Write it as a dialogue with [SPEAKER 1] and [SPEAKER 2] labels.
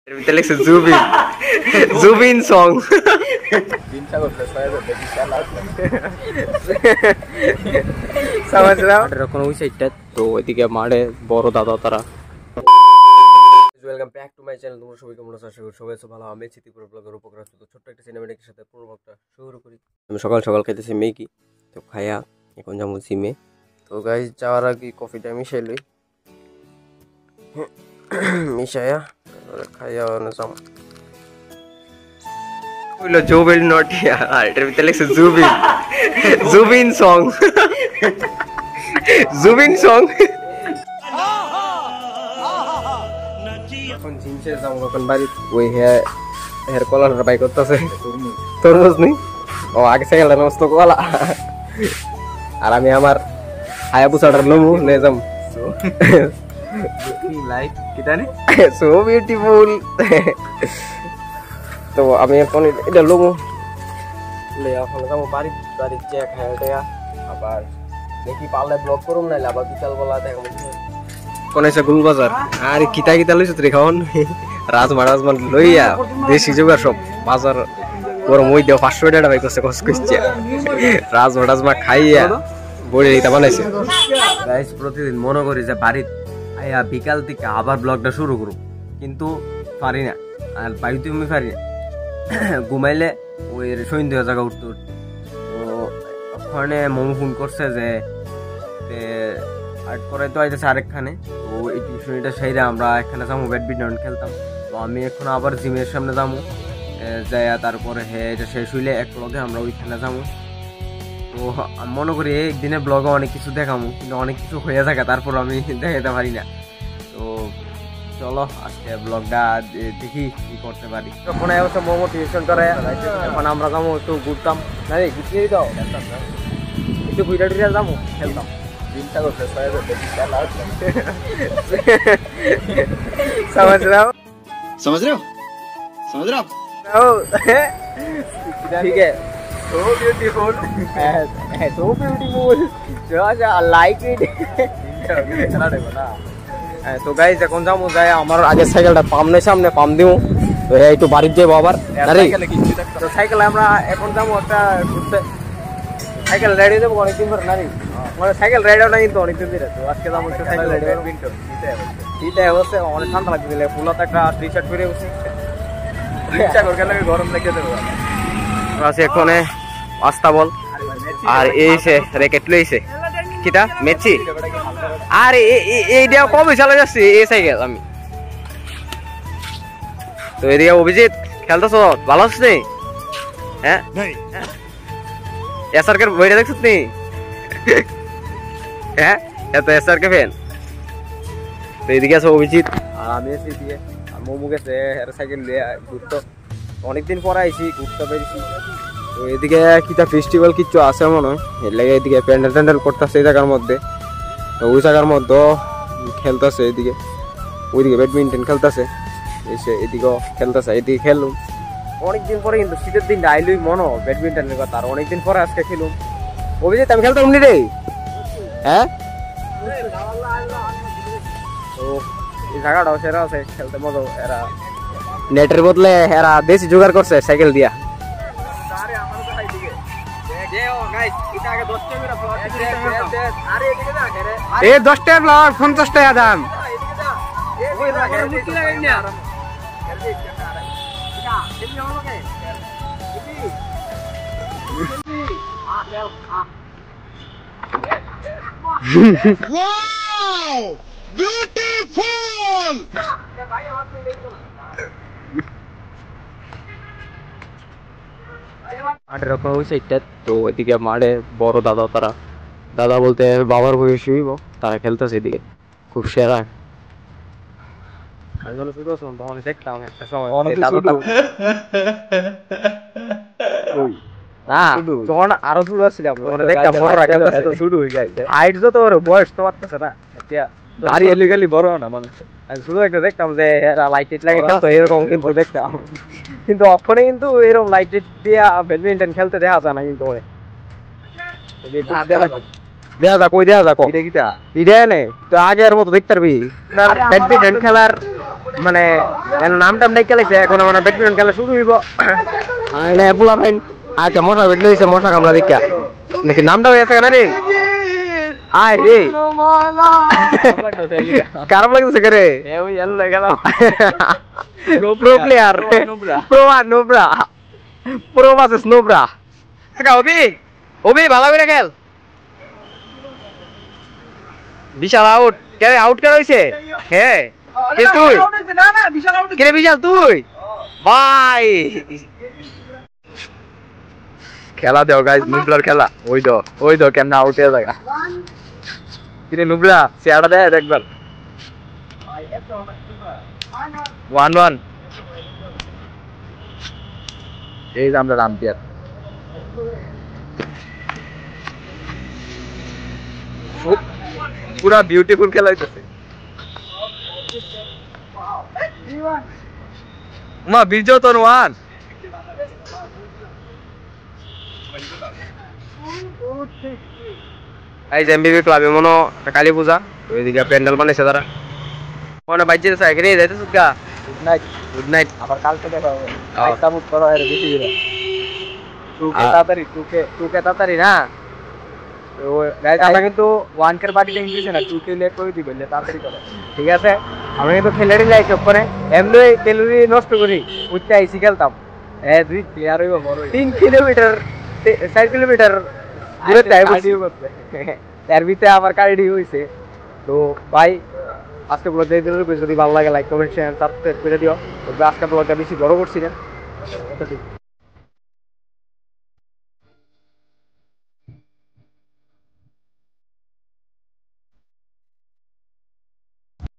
[SPEAKER 1] Alexa Zubin. Zubin song. समझ रहा हूँ रखो उस साइड तो এদিকে মারে বড় দাদা তারা welcome back to my channel তোমরা সবাই কেমন আছো আশা করি সবাই ভালো আমি চিতিপুর ব্লগের উপকার তো ছোট্ট একটা সিনেমেটিকের সাথে পুরো ব্লগটা শুরু করি আমি সকাল সকাল খাইতেছি ম্যাগি তো খায়া এখন যাবো জিমে তো গাইস যাওয়ার আগে কফিটা মিশাই লই মিশায়া খাইয়া না যাম Hello, Joe will not here. Alexa Zubin. Zubin song. Zubin song. এখন জিমে যাবো এখন বাড়ি ওই হেয়ার কলার বাই করতেছে তরমুজ নেই ও আগে সাইকেল নষ্ট কলা আর আমি আমার হায়াবুসাটার লমু নিয়ে যাম লাইক কিটা নে সো বিউটিফুল তো আমি এখন এটা লমু লে এখন যাবো বাড়ি যে খায় এটা আবার দেখি পারলে ব্লগ করুম নাইলে আবার বিকাল বেলা দেখো কোন এসে গুলবাজার আর কিতা কিতা লইছ তুই খাওন রাজমা লইয়া দেশি জোগাড় সব বাজার গরম ওই দেও 500 টাকা ভাই কষ্ট কইছে রাজমা খাইয়া বড়ি এটা বানাইছে গাইস প্রতিদিন মনে করি যে বাড়ি আয়া বিকাল থেকে আবার ব্লগটা শুরু করব কিন্তু পারি না আর বাড়িতে আমি পারি না ঘুমাইলে ওই সন্ধ্যা জায়গা উঠতে তো ওখানে মোমো ফোন করছে যে আর্ট করাই তো আইতেছে আরেকখানে তো এই টিউশনিটা সেইরা আমরা এখানে যাবো ব্যাডমিন্টন খেলতাম তো আমি এখন আবার জিমের সামনে যাবো যাইয়া তারপরে এটা শেষ হইলে এক লগে আমরা ওইখানে যাবো তো আমি মনে করি একদিনে ব্লগে অনেক কিছু দেখাবো কিন্তু অনেক কিছু হয়ে থাকে তারপর আমি দেখাতে পারি না তো চলো আজকে ব্লগটা দেখি কি করতে পারি তখন অবশ্য মোমো টিউশন করে এখন আমরা যাবো একটু ঘুরতাম না রে ঘুরতে দাও একটু ঘুরে টুরে যাবো খেলতাম समझ रहे हो ठीक है so beautiful like it তো গাইস এখন যাবো যাই আমার আগে সাইকেলটা সামনে পাম দিও তো একটু বাড়ির যাবো আবার তো সাইকেল আমরা এখন যাবো একটা ঘুরতে সাইকেল রেডি দেবো অনেকদিন পর নারী মানে সাইকেল রাইডার না কিন্তু অনেকদিন ধরে তো আজকে যাবো সাইকেল রাইডার শীতে অবশ্যই অনেক ঠান্ডা লাগছে দিলে ফুলাতে একটা টি শার্ট পরে বসি গরম লেগে দেবো আছে এখানে আস্তা বল আর এইছে র্যাকেট লইছে কিটা মেচি আর এইটা কবে চালা যাচ্ছে এই সাইকেল আমি তো এদিকে অভিজিৎ খেলতেছ ভালো আছিস নি হ্যাঁ এসআরকের বইটা দেখছিস নি হ্যাঁ এত এসআরকে ফ্যান তো এদিকে আছে অভিজিৎ আর আমি আছি এদিকে আর মোমো গেছে সাইকেল নিয়ে ঘুরতো অনেকদিন পরে আইসি ঘুরতে পেরেছি তো এদিকে কিটা ফেস্টিভ্যাল কিচ্ছু আছে মনে হয় এর লাগে এদিকে প্যান্ডেল করতেছে এই জায়গার মধ্যে তো ওই জায়গার মধ্যে খেলতেছে এদিকে ওইদিকে ব্যাডমিন্টন খেলতেছে এসে এদিকেও খেলতেছে এদিকে খেলুম অনেকদিন পরে কিন্তু শীতের দিন আইলুই মনো ব্যাডমিন্টনের কথা আর অনেকদিন পরে আজকে খেলুম অভিজিৎ আমি খেলতাম নি রে হ্যাঁ তো এই জায়গাটাও সেরা আছে খেলতে মজা এরা নেটের বদলে এরা দেশি জোগাড় করছে সাইকেল দিয়া এ 10 টাকা ব্লগ 50 টাকা দাম
[SPEAKER 2] Wow! Beautiful!
[SPEAKER 1] মাঠে রকম ওই সাইডটা তো এদিকে মাঠে বড় দাদা বলতে বাবার বয়সী হইব তারা খেলতেছে এদিকে খুব সেরা দেখতাম একটা সময় না তখন আরো ছোট ছিলাম দেখতাম হাইট যত বয়স তো পারতেছে না দাড়ি এলিগালি বড় না মানে শুধু একটা দেখতাম যে এরা লাইট লাগে খেলতো এরকম কিন্তু দেখতাম কিন্তু ওখানে কিন্তু এরকম লাইট দিয়া ব্যাডমিন্টন খেলতে দেখা যায় না কিন্তু দেখা যাক কই দেখা যাক এটা নেই তো আগের মতো দেখতে পারবি ব্যাডমিন্টন খেলার মানে নামটা ডাইকা লাগছে এখন আমার ব্যাডমিন্টন খেলা শুরু হইব আরে পোলা ভাই আচ্ছা মশা বেটলে হইছে মশা কামড়া দেখা নাকি নামটা হইছে কেন রে আয় রে খারাপ লাগছে কে রে ওই এল গেলাম প্রো প্লেয়ার প্রো আর নোবরা প্রো ভার্সেস নোবরা টাকা ওবি ওবি ভালো করে খেল বিশাল আউট কে আউট করা হইছে হ্যাঁ কে তুই কে রে বিশাল তুই ভাই খেলা দেও গাইস নুবলার খেলা ওই দো কেমন আউট হয়ে যায় কিরে নুবলা চেয়ারটা দে একবার 1-1 এই যে আমরা রামপিয়ার পুরা বিউটিফুল খেলা হইতেছে মা বিজতন ওয়ান এই যে এমবিবি ক্লাবে মনো কালী পূজা ওইদিকে প্যান্ডেল বানাইছে তারা মনে বাইজে আছে রে যাইতেছ গা গুড নাইট আবার কালকে দেখা হবে আইতা মুট করো এর বেশি দিরা টুকে তাড়াতাড়ি না ও গাইস আমরা কিন্তু 1 কে পার্টিতে ইংলিশে না 2 কে লেট করে দিই বললে তাড়াতাড়ি করো ঠিক আছে আমরা কিন্তু খেলেরই লাইক করে এমনি ক্যালোরি নষ্ট করি উঠতে আইসি খেলতাম 2 প্লেয়ার হইব বড় 3 কিলোমিটার 4 কিলোমিটার দূরে টাইম বসিও করতে এর ভিতরে আবার কারেডি হইছে তো ভাই আজকে ব্লগ এই দিনের যদি ভালো লাগে লাইক কমেন্ট শেয়ার সাবস্ক্রাইব করে দিও তো আজকে ব্লগটা বেশি বড় করছি না